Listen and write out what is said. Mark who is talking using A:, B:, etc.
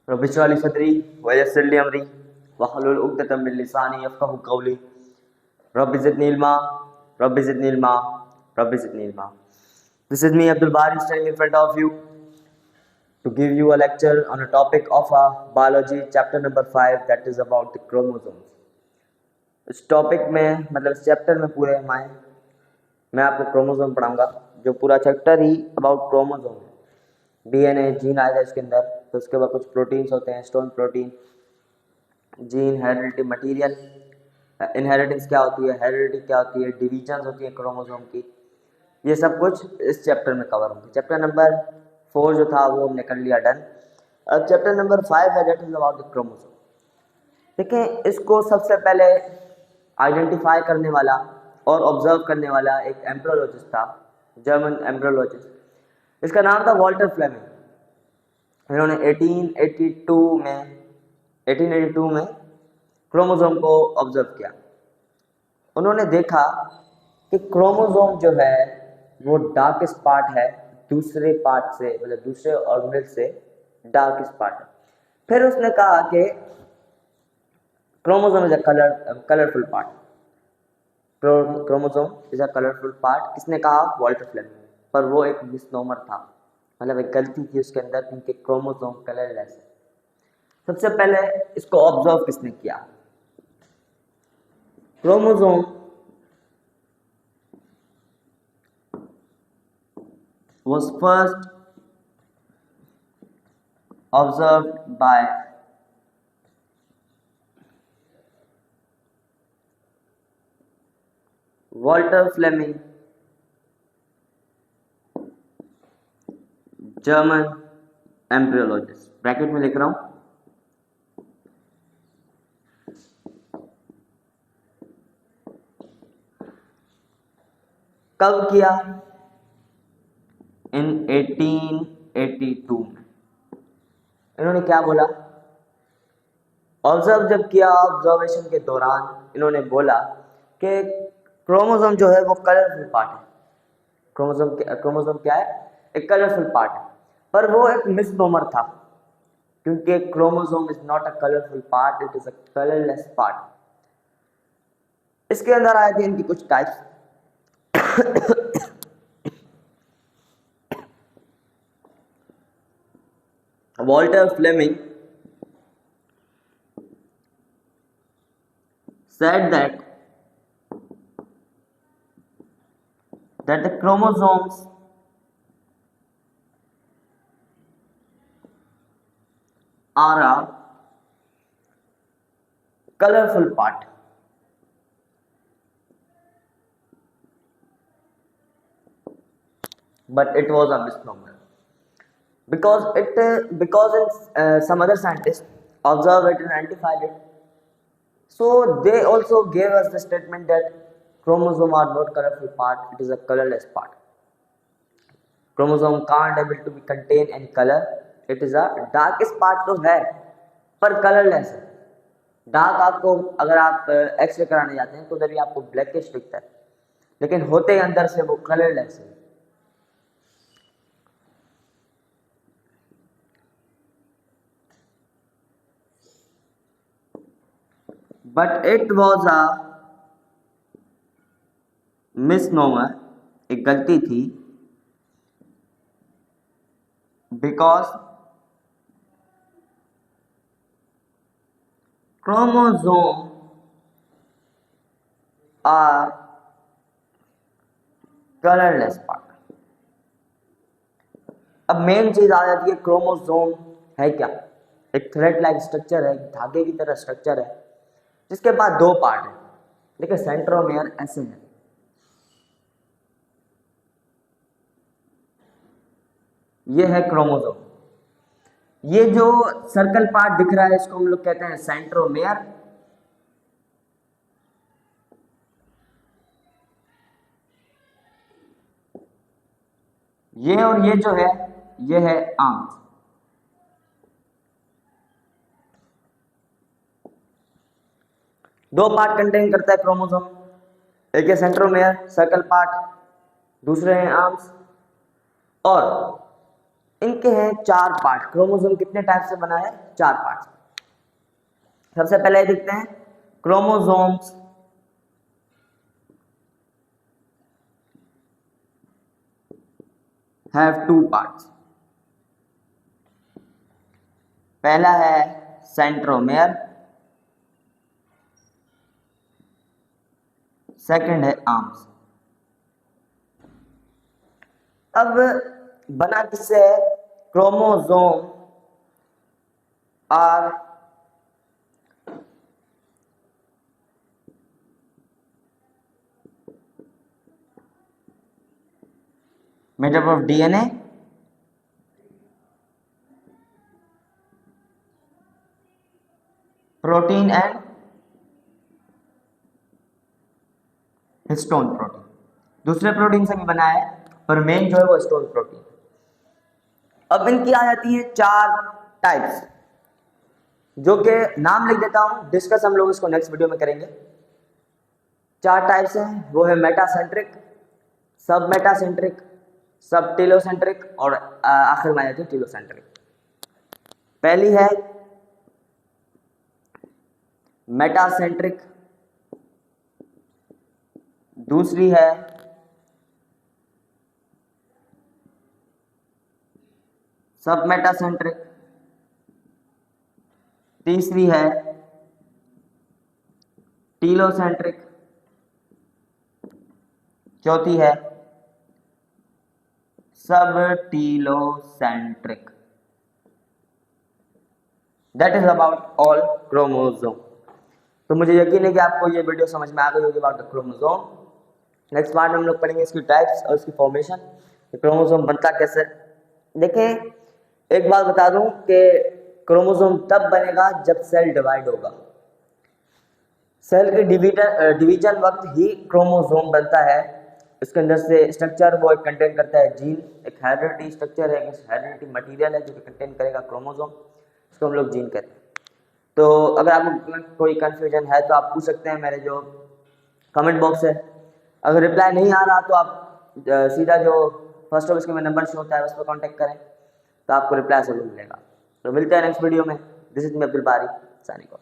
A: रब इश्रह ली सदरी वयस्सिर ली अमरी वहलुल उक़दतम मिन लिसानी यफ़क़हू क़ौली रब ज़िदनी इल्मा रब ज़िदनी इल्मा रब ज़िदनी इल्मा। This is me Abdul Bari standing in front of you to give you a lecture on a topic of biology chapter number 5 that is about the chromosomes। इस topic में मतलब इस चैप्टर में पूरे मैं आपको क्रोमोसोम पढ़ाऊंगा, जो पूरा चैप्टर ही अबाउट क्रोमोसोम है। डीएनए जीन आएगा इसके अंदर, तो उसके बाद कुछ प्रोटीन्स होते हैं, stone protein, gene, heredity, material, inheritance क्या होती है, हेरिडिटी क्या होती है, डिविजन्स होती है क्रोमोसोम की, ये सब कुछ इस चैप्टर में कवर होंगे। चैप्टर नंबर 4 जो था वो हमने कर लिया डन। अब चैप्टर नंबर 5 है that is about the chromosome. देखें, इसको सबसे पहले आइडेंटिफाई करने वाला और ऑब्जर्व करने वाला एक एम्ब्रियोलॉजिस्ट था, जर्मन एम्ब्रियोलॉजिस्ट। इसका नाम था वॉल्टर फ्लेमिंग। इन्होंने 1882 में क्रोमोसोम को ऑब्जर्व किया। उन्होंने देखा कि क्रोमोसोम जो है वो डार्केस्ट पार्ट है दूसरे पार्ट से, मतलब दूसरे ऑर्गेनेल से डार्केस्ट पार्ट है। फिर उसने कहा कि chromosome is a colourful part. Chromosome is a colourful part किसने कहा? Walter Flemming. पर वो एक मिसनोमर था, मतलब एक गलती थी उसके अंदर, क्योंकि क्रोमोसोम कलरलेस है। सबसे पहले इसको ऑब्जर्व किसने किया? Chromosome was first observed by Walter Fleming, German embryologist. Bracket में लिख रहा हूं। कब किया? इन 1882 में। इन्होंने क्या बोला? ऑब्जर्व जब किया, ऑब्जर्वेशन के दौरान इन्होंने बोला कि क्रोमोसोम जो है वो कलरफुल पार्ट है। क्रोमोसोम क्या है? एक कलरफुल पार्ट है। पर वो एक मिसनोमर था, क्योंकि chromosome is not a colourful part, it is a colourless part. इसके अंदर आए थे इनकी कुछ types. Walter Fleming said that the chromosomes are a colorful part. But it was a misnomer. Because some other scientists observed it and identified it. So they also gave us the statement that chromosome are not colorful part, it is a colorless part. Chromosome can't able to be contain any color, it is a darkest part तो है पर colourless है। Dark आपको अगर आप x ray कराने जाते हैं तो उधर भी आपको ब्लैकिश दिखता है, लेकिन होते ही अंदर से वो कलरलेस है। But it was a misnomer, एक गलती थी, because chromosome are colorless part। अब मेन चीज आ जाती है, क्रोमोसोम है क्या? एक थ्रेड लाइक स्ट्रक्चर है, धागे की तरह स्ट्रक्चर है, जिसके बाद दो पार्ट है। देखिए सेंट्रोमेयर ऐसे है, ये है क्रोमोसोम। ये जो सर्कल पार्ट दिख रहा है इसको हम लोग कहते हैं सेंट्रोमेयर। ये और ये जो है ये है आर्म्स। दो पार्ट कंटेन करता है क्रोमोसोम, एक है सेंट्रोमेयर सर्कल पार्ट, दूसरे हैं आर्म्स। और इनके हैं 4 पार्ट। क्रोमोसोम कितने टाइप से बना है? 4 पार्ट। सबसे पहले देखते हैं क्रोमोसोम्स हैव 2 पार्ट्स। पहला है सेंट्रोमेयर, सेकंड है आर्म्स। अब बना किससे है? Chromosome are made up of DNA, protein and histone protein. दूसरे प्रोटीन से भी बना है, पर मेन जो है वो हिस्टोन प्रोटीन। अब इनकी आ जाती है 4 टाइप्स, जो कि नाम लिख देता हूं, डिस्कस हम लोग इसको नेक्स्ट वीडियो में करेंगे। 4 टाइप्स हैं, वो है मेटासेंट्रिक, सब मेटासेंट्रिक, सब टेलोसेंट्रिक और आखिर में आ जाती है टेलोसेंट्रिक। पहली है मेटासेंट्रिक, दूसरी है सब मेटासेंट्रिक, तीसरी है टीलोसेंट्रिक, चौथी है सब telocentric. That is about all chromosome. तो मुझे यकीन है कि आपको ये वीडियो समझ में आ गई होगी about the chromosome. Next part में हम लोग पढ़ेंगे इसकी टाइप्स और इसकी फॉर्मेशन, क्रोमोसोम बनता कैसे। देखें, एक बात बता दूं कि क्रोमोसोम तब बनेगा जब सेल डिवाइड होगा। सेल के डिवीजन वक्त ही क्रोमोसोम बनता है। इसके अंदर से स्ट्रक्चर वो एक कंटेन करता है जीन, एक हेरिडिटी स्ट्रक्चर है, हेरिडिटी मटेरियल है जो कि कंटेन करेगा क्रोमोसोम, इसको हम लोग जीन कहते हैं। तो अगर आपको कोई कंफ्यूजन है तो आप पूछ सकते हैं मेरे जो कमेंट बॉक्स है। अगर रिप्लाई नहीं आ रहा तो आप सीधा जो फर्स्ट ऑफ इसके में नंबर शो होता है उस पर कॉन्टेक्ट करें, तो आपको रिप्लाई जरूर मिलेगा। तो मिलते हैं नेक्स्ट वीडियो में। दिस इज मी अब्दुल बारी, साइनिंग ऑफ।